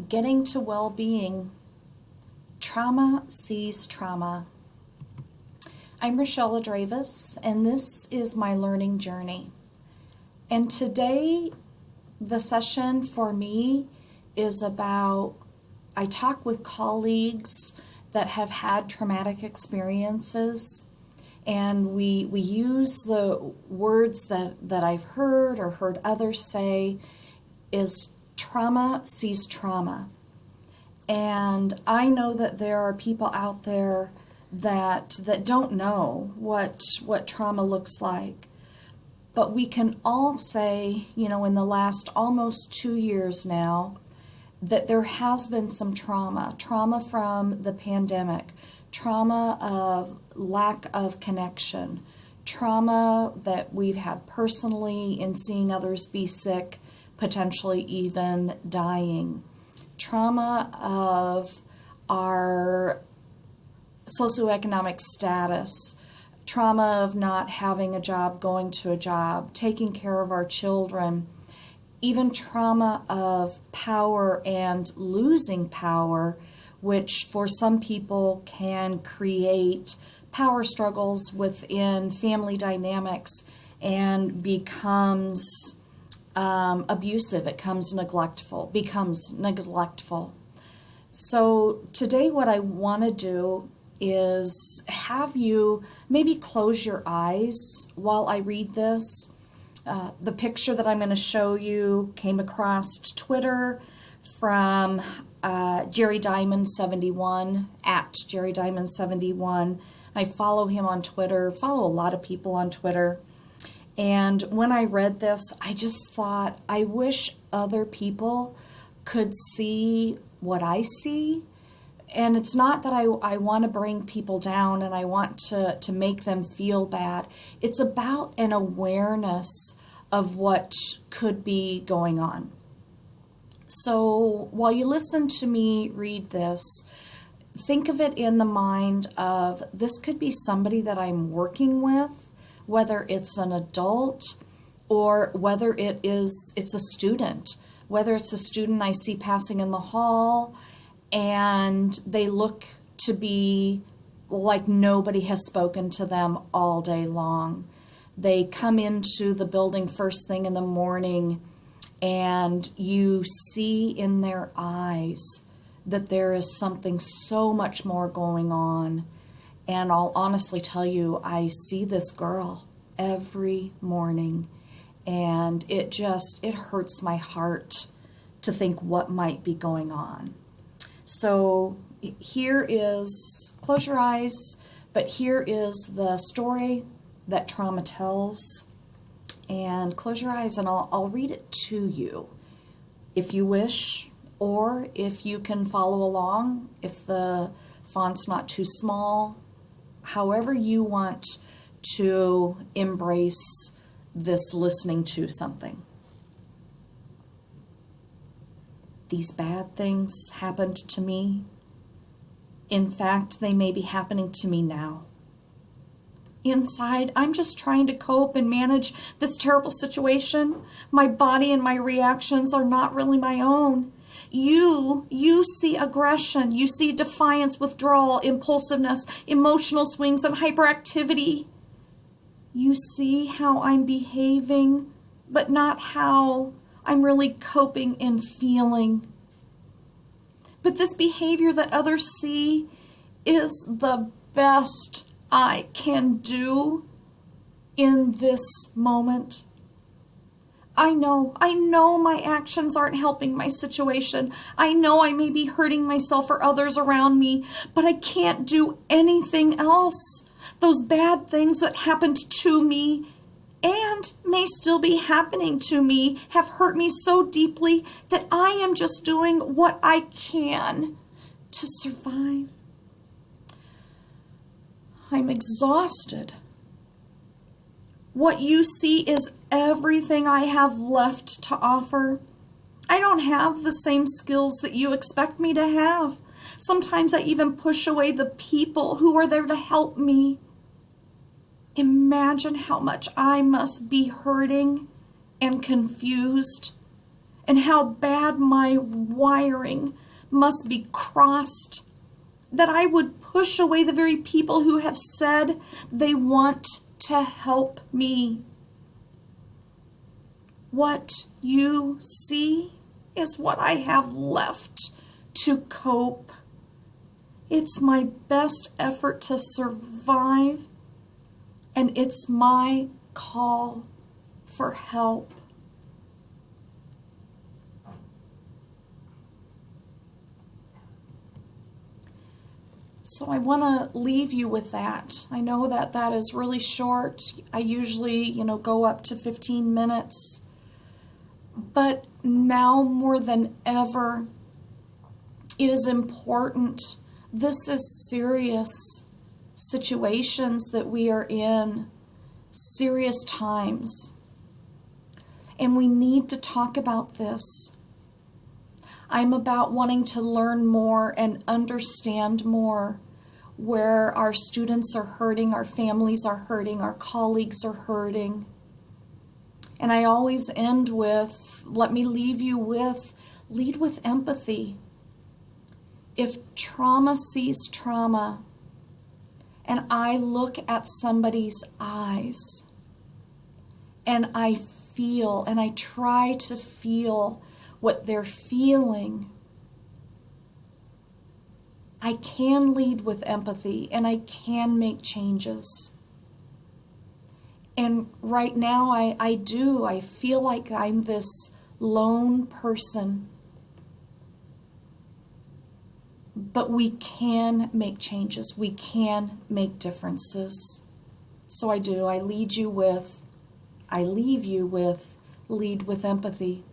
Getting to Well-Being, Trauma Sees Trauma. I'm Rochelle Adravis, and this is my learning journey. And today, the session for me is about, I talk with colleagues that have had traumatic experiences, and we use the words that I've heard or heard others say is trauma sees trauma. And I know that there are people out there that don't know what trauma looks like. But we can all say, in the last almost 2 years now, that there has been some trauma from the pandemic, trauma of lack of connection, trauma that we've had personally in seeing others be sick, potentially even dying, trauma of our socioeconomic status, trauma of not having a job, going to a job, taking care of our children, even trauma of power and losing power, which for some people can create power struggles within family dynamics and becomes abusive, it becomes neglectful. So today what I want to do is have you maybe close your eyes while I read this. The picture that I'm going to show you came across Twitter from Jerry Diamond 71, at Jerry Diamond 71. I follow him on Twitter, follow a lot of people on Twitter. And when I read this, I just thought, I wish other people could see what I see. And it's not that I want to bring people down and I want to make them feel bad. It's about an awareness of what could be going on. So while you listen to me read this, think of it in the mind of this could be somebody that I'm working with, whether it's an adult or whether it's a student, whether it's a student I see passing in the hall and they look to be like nobody has spoken to them all day long. They come into the building first thing in the morning and you see in their eyes that there is something so much more going on. And I'll honestly tell you, I see this girl every morning, and it hurts my heart to think what might be going on. So here is, close your eyes, but here is the story that trauma tells. And close your eyes and I'll read it to you if you wish, or if you can follow along, if the font's not too small, however you want to embrace this listening to something. These bad things happened to me. In fact, they may be happening to me now. Inside, I'm just trying to cope and manage this terrible situation. My body and my reactions are not really my own. You see aggression, you see defiance, withdrawal, impulsiveness, emotional swings, and hyperactivity. You see how I'm behaving, but not how I'm really coping and feeling. But this behavior that others see is the best I can do in this moment. I know my actions aren't helping my situation. I know I may be hurting myself or others around me, but I can't do anything else. Those bad things that happened to me and may still be happening to me have hurt me so deeply that I am just doing what I can to survive. I'm exhausted. What you see is everything I have left to offer. I don't have the same skills that you expect me to have. Sometimes I even push away the people who are there to help me. Imagine how much I must be hurting and confused and how bad my wiring must be crossed, that I would push away the very people who have said they want to help me. What you see is what I have left to cope. It's my best effort to survive, and it's my call for help. So I want to leave you with that. I know that that is really short. I usually, go up to 15 minutes. But now more than ever, it is important. This is serious situations that we are in, serious times. And we need to talk about this. I'm about wanting to learn more and understand more where our students are hurting, our families are hurting, our colleagues are hurting. And I always end with, let me leave you with, lead with empathy. If trauma sees trauma, and I look at somebody's eyes, and I feel, and I try to feel what they're feeling, I can lead with empathy, and I can make changes. And right now I do. I feel like I'm this lone person. But we can make changes. We can make differences. So I do. I leave you with, lead with empathy.